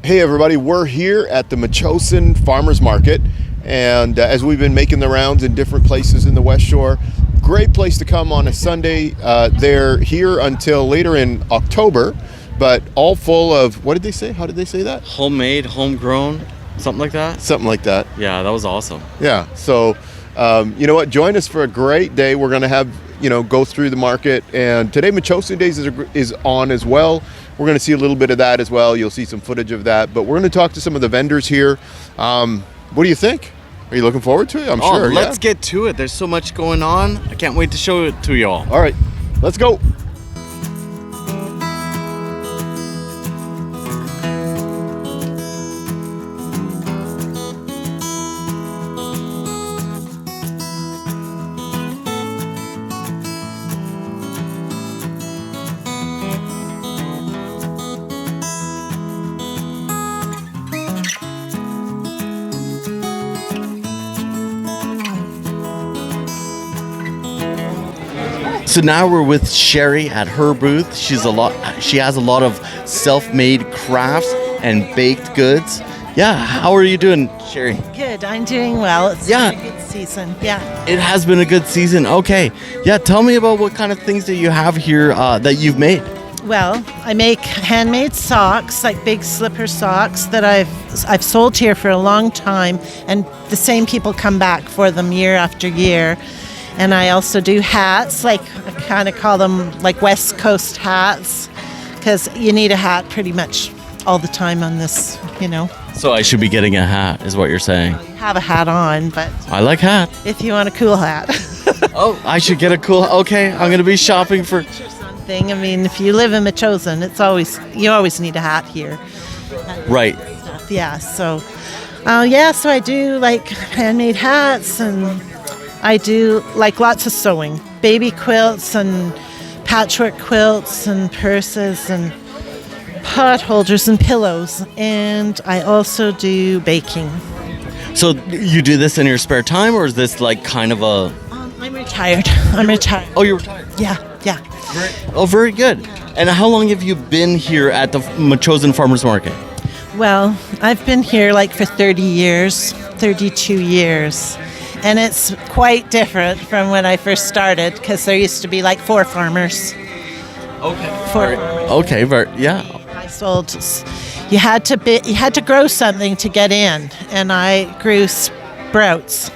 Hey everybody, we're here at the Metchosin Farmers Market, and as we've been making the rounds in different places in the West Shore, great place to come on a Sunday. They're here until later in October, but all full of, what did they say? How did they say that? Homemade, homegrown, something like that? Something like that. Yeah, that was awesome. Yeah, so you know what, join us for a great day. We're going to have, go through the market, and today Metchosin Days is on as well. We're going to see a little bit of that as well. You'll see some footage of that, but we're going to talk to some of the vendors here. What do you think? Are you looking forward to it? I'm sure. Let's get to it. There's so much going on. I can't wait to show it to y'all. All right, let's go. So now we're with Sherry at her booth. She has a lot of self-made crafts and baked goods. Yeah, how are you doing, Sherry? Good, I'm doing well. It's been a good season. Yeah. It has been a good season. Okay. Yeah, tell me about what kind of things that you have here that you've made. Well, I make handmade socks, like big slipper socks that I've sold here for a long time, and the same people come back for them year after year. And I also do hats, like I kind of call them like West Coast hats, because you need a hat pretty much all the time on this, So I should be getting a hat, is what you're saying. You have a hat on, but I like hats. if you want a cool hat. Oh, I should get a cool. Okay, I'm gonna be shopping for something. I mean, if you live in Metchosin, you always need a hat here. Right. Yeah. So, so I do like handmade hats, and I do like lots of sewing, baby quilts and patchwork quilts and purses and pot holders and pillows. And I also do baking. So you do this in your spare time, or is this like kind of a... I'm retired. Oh, you're retired? Yeah. Very good. And how long have you been here at the Metchosin Farmers Market? Well, I've been here like for 32 years. And it's quite different from when I first started, because there used to be like 4 farmers. Okay. Yeah. I sold. You had to grow something to get in, and I grew sprouts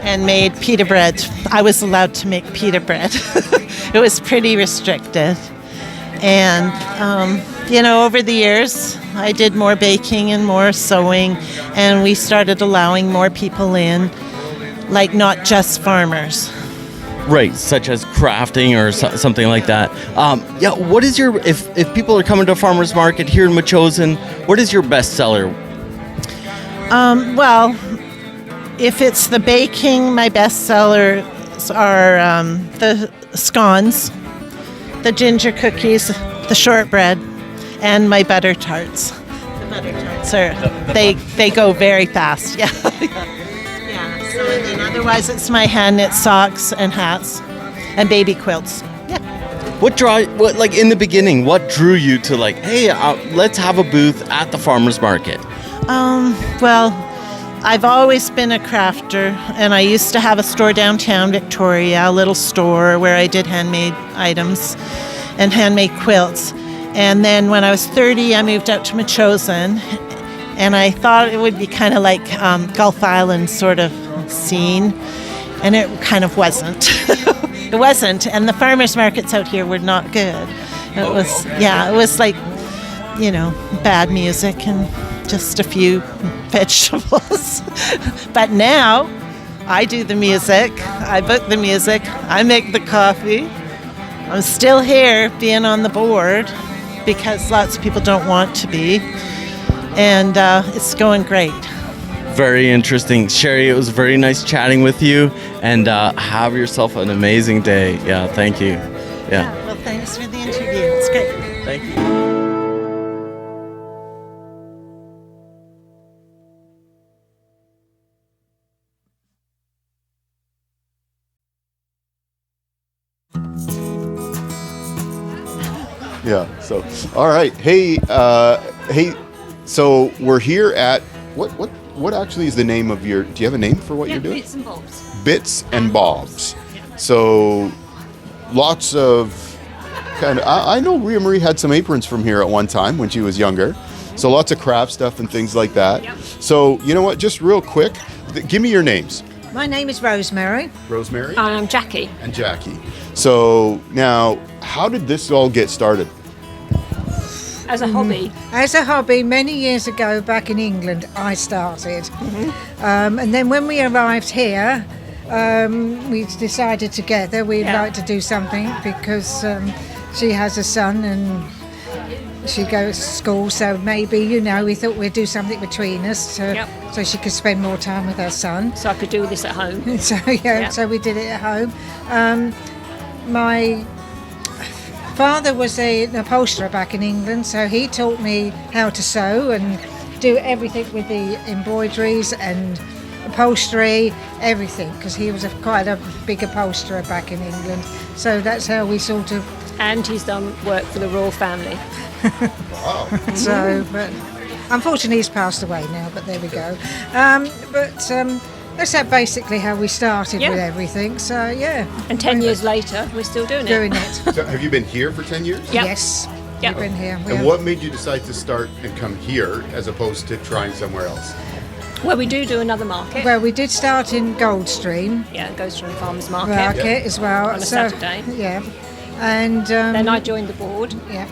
and made pita bread. I was allowed to make pita bread. It was pretty restricted, and over the years, I did more baking and more sewing, and we started allowing more people in. Like not just farmers. Right, such as crafting or something like that. What is your, if people are coming to a farmer's market here in Metchosin, what is your best seller? Well, if it's the baking, my best sellers are the scones, the ginger cookies, the shortbread, and my butter tarts. The butter tarts they go very fast. Yeah. So, and then otherwise it's my hand knit socks and hats and baby quilts. Yeah. What in the beginning, what drew you to like, hey, let's have a booth at the farmer's market? Well, I've always been a crafter, and I used to have a store downtown Victoria, a little store where I did handmade items and handmade quilts. And then when I was 30, I moved out to Metchosin, and I thought it would be kind of like Gulf Island sort of scene, and it kind of wasn't. It wasn't, and the farmers markets out here were not good. It was like, bad music and just a few vegetables. But now I do the music, I book the music, I make the coffee. I'm still here being on the board because lots of people don't want to be, and it's going great. Very interesting. Sherry, it was very nice chatting with you, and have yourself an amazing day. Yeah, thank you. Yeah. Well, thanks for the interview. It's great. Thank you. Yeah. So, all right. Hey, So we're here at what actually is the name of your? Do you have a name for what you're doing? Bits and bobs. Bits and bobs. So lots of kind of. I know Rhea Marie had some aprons from here at one time when she was younger. So lots of craft stuff and things like that. Yep. So you know what? Just real quick, give me your names. My name is Rosemary. Rosemary I'm Jackie. and Jackie. So now, how did this all get started? As a hobby. As a hobby, many years ago back in England, I started. And then when we arrived here, we decided together we'd Yeah. like to do something because she has a son and she goes to school. So maybe, we thought we'd do something between us so she could spend more time with her son. So I could do this at home. So Yeah. so we did it at home. My father was an upholsterer back in England, so he taught me how to sew and do everything with the embroideries and upholstery, everything, because he was quite a big upholsterer back in England. So that's how we sort of. And he's done work for the royal family. So, but unfortunately, he's passed away now. But there we go. That's basically how we started Yeah. with everything. So yeah. And 10 years later, we're still doing it. Doing it. So have you been here for 10 years? Yep. Yes. Yep. We've been here. And what made you decide to start and come here as opposed to trying somewhere else? Well, we do another market. Well, we did start in Goldstream Yeah, it goes from Farmers Market. Market as well. On a Saturday. Yeah. And Then I joined the board. yeah.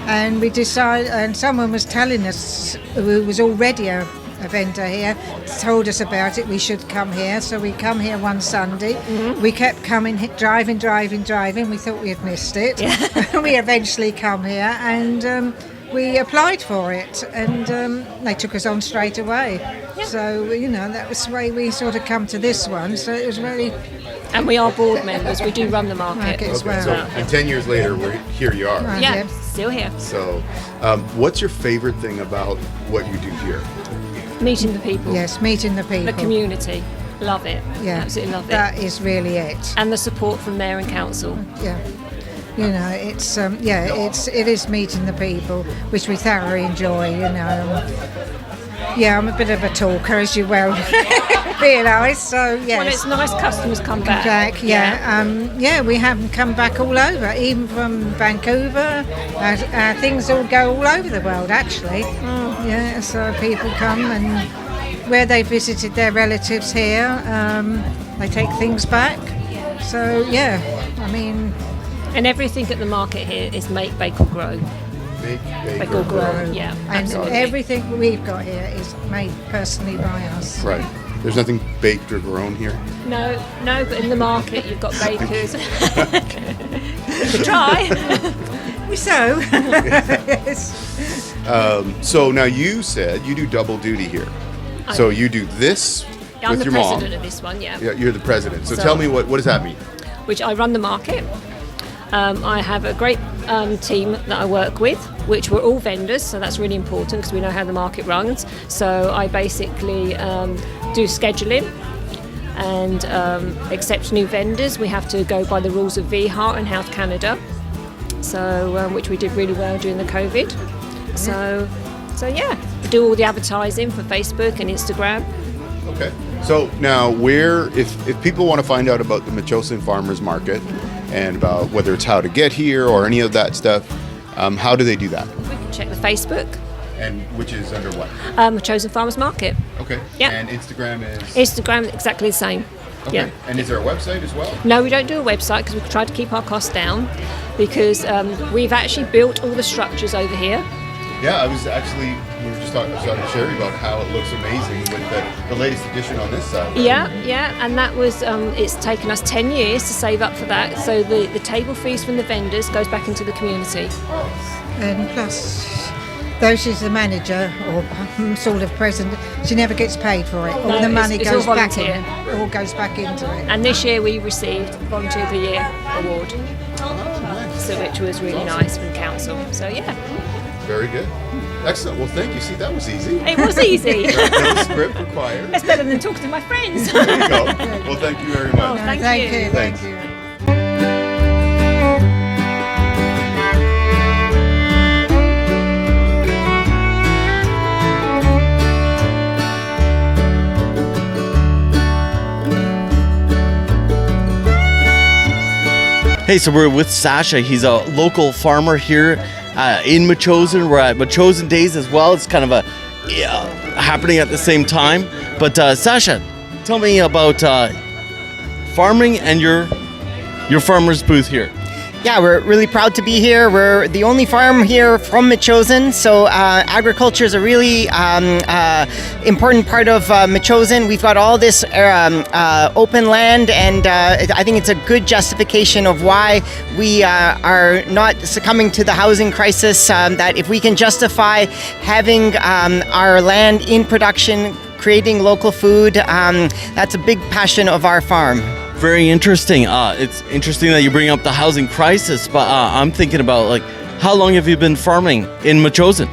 And we decided, and someone was telling us who was already a vendor here, told us about it. We should come here, so we come here one Sunday. We kept coming, driving. We thought we had missed it. We eventually come here, and we applied for it, and they took us on straight away. So that was the way we sort of come to this one. So it was really And we are board members. We do run the market. Market as well. So, and 10 years later, here you are. Right. Yeah, Yeah. still here. So, what's your favorite thing about what you do here? Meeting the people. yes, meeting the people. The community. Love it. Yeah, Absolutely love it. That is really it. And the support from mayor and council. Yeah. It is meeting the people, which we thoroughly enjoy. Yeah, I'm a bit of a talker, as you well realise. So yes. Well, it's nice customers come back. We have them come back all over, even from Vancouver. Things all go all over the world, actually. Yeah, so people come and where they visited their relatives here, they take things back. So yeah, And everything at the market here is make, bake or grow. Bake or grow. Yeah, and absolutely. everything we've got here is made personally by us. Right. There's nothing baked or grown here. No, but in the market you've got bakers. You could try. We sew. Yes. So now you said you do double duty here. So you do this I'm with the your president mom. of this one, yeah. Yeah, you're the president. So So- tell me what does that mean? Which I run the market. I have a great team that I work with, which we're all vendors, so that's really important because we know how the market runs. So I basically do scheduling and accept new vendors. We have to go by the rules of VHAR and Health Canada, so which we did really well during the COVID. So yeah, do all the advertising for Facebook and Instagram. Okay. So now if people want to find out about the Metchosin Farmers Market and about whether it's how to get here or any of that stuff, how do they do that? We can check the Facebook, And which is under what? Metchosin Farmers Market. Okay. Yeah. And Instagram is? Instagram, exactly the same. Okay. Yeah. And is there a website as well? No, we don't do a website because we try to keep our costs down because we've actually built all the structures over here. Yeah, we were just talking to Sherry about how it looks amazing with the latest edition on this side. Yeah, and that was, it's taken us 10 years to save up for that. So the table fees from the vendors goes back into the community. And plus, though she's the manager or sort of president, she never gets paid for it. All No, the money it's goes all back volunteer. in. All goes back into it. And this year we received Volunteer of the Year award, so which was really nice from council. So yeah, Very good. Excellent. Well, thank you. See, that was easy. it was easy. No script required. It's better than talking to my friends. There you go. Well, thank you very much. Thank you. Thank Thanks. you. Hey, so we're with Sasha. He's a local farmer here in Metchosin. We're at Metchosin Days as well. It's kind of happening at the same time. But Sasha, tell me about farming and your farmer's booth here. Yeah, we're really proud to be here. We're the only farm here from Metchosin, so agriculture is a really important part of Metchosin. We've got all this open land, and I think it's a good justification of why we are not succumbing to the housing crisis, that if we can justify having our land in production, creating local food, that's a big passion of our farm. Very interesting. It's interesting that you bring up the housing crisis, but I'm thinking about, like, how long have you been farming in Metchosin?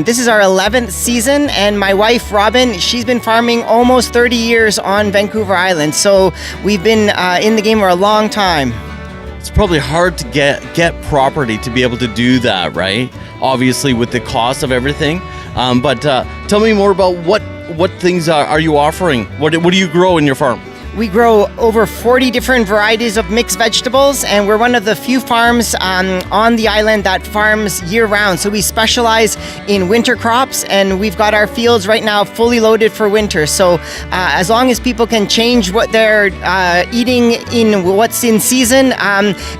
This is our 11th season, and my wife, Robin, she's been farming almost 30 years on Vancouver Island, so we've been in the game for a long time. It's probably hard to get property to be able to do that, right? Obviously, with the cost of everything. But tell me more about what things are you offering? What do you grow in your farm? We grow over 40 different varieties of mixed vegetables, and we're one of the few farms on the island that farms year-round. So we specialize in winter crops, and we've got our fields right now fully loaded for winter. So as long as people can change what they're eating in what's in season,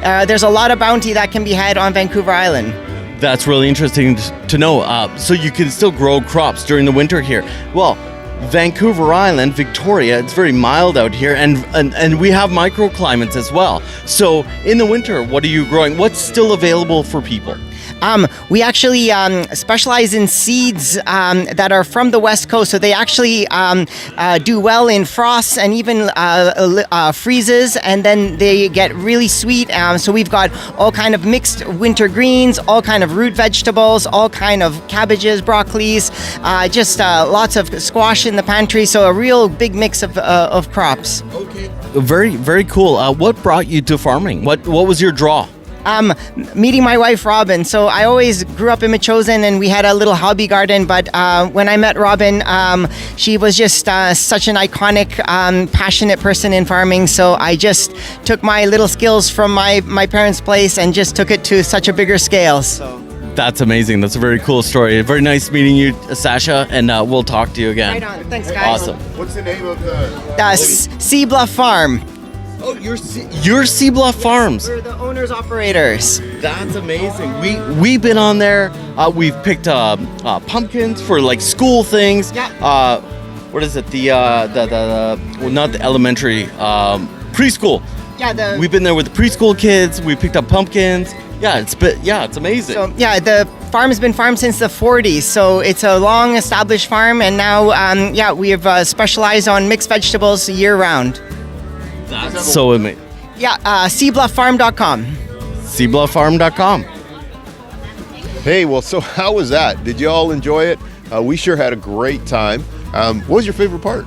there's a lot of bounty that can be had on Vancouver Island. That's really interesting to know. So you can still grow crops during the winter here. Well, Vancouver Island, Victoria, it's very mild out here, and we have microclimates as well. So in the winter, what are you growing? What's still available for people? We actually specialize in seeds that are from the West Coast, so they actually do well in frosts and even freezes, and then they get really sweet. So we've got all kind of mixed winter greens, all kind of root vegetables, all kind of cabbages, broccolis, just lots of squash in the pantry. So a real big mix of crops. Okay. Very, very cool. What brought you to farming? What was your draw? Meeting my wife, Robin. So I always grew up in Metchosin, and we had a little hobby garden. But when I met Robin, she was just such an iconic, passionate person in farming. So I just took my little skills from my parents' place and just took it to such a bigger scale. So. That's amazing. That's a very cool story. Very nice meeting you, Sasha, and we'll talk to you again. Right on. Thanks, guys. Awesome. What's the name of the... Bluff Farm. Oh, you're Sea Bluff Farms. We're the owners operators. That's amazing. We've been on there. We've picked pumpkins for like school things. Yeah. What is it? Well, not the elementary, preschool. Yeah. We've been there with the preschool kids. We picked up pumpkins. Yeah, it's amazing. So yeah, the farm has been farmed since the 40s, so it's a long established farm, and now we have specialized on mixed vegetables year round. That's so amazing. Yeah, seablufffarm.com. Seablufffarm.com. Hey, well, so how was that? Did you all enjoy it? We sure had a great time. What was your favorite part?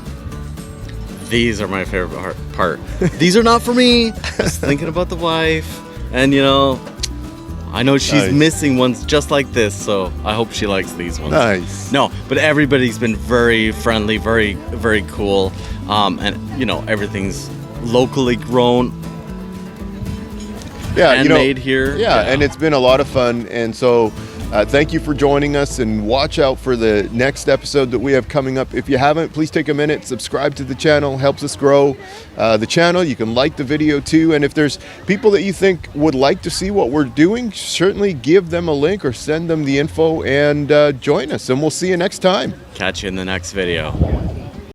These are my favorite part. These are not for me. Just thinking about the wife, and I know she's missing ones just like this, so I hope she likes these ones. Nice. No, but everybody's been very friendly, very, very cool, and everything's locally grown. Yeah, handmade here. Yeah, and it's been a lot of fun, and so thank you for joining us, and watch out for the next episode that we have coming up. If you haven't, please take a minute, subscribe to the channel, helps us grow the channel. You can like the video too, and if there's people that you think would like to see what we're doing, certainly give them a link or send them the info and join us, and we'll see you next time. Catch you in the next video.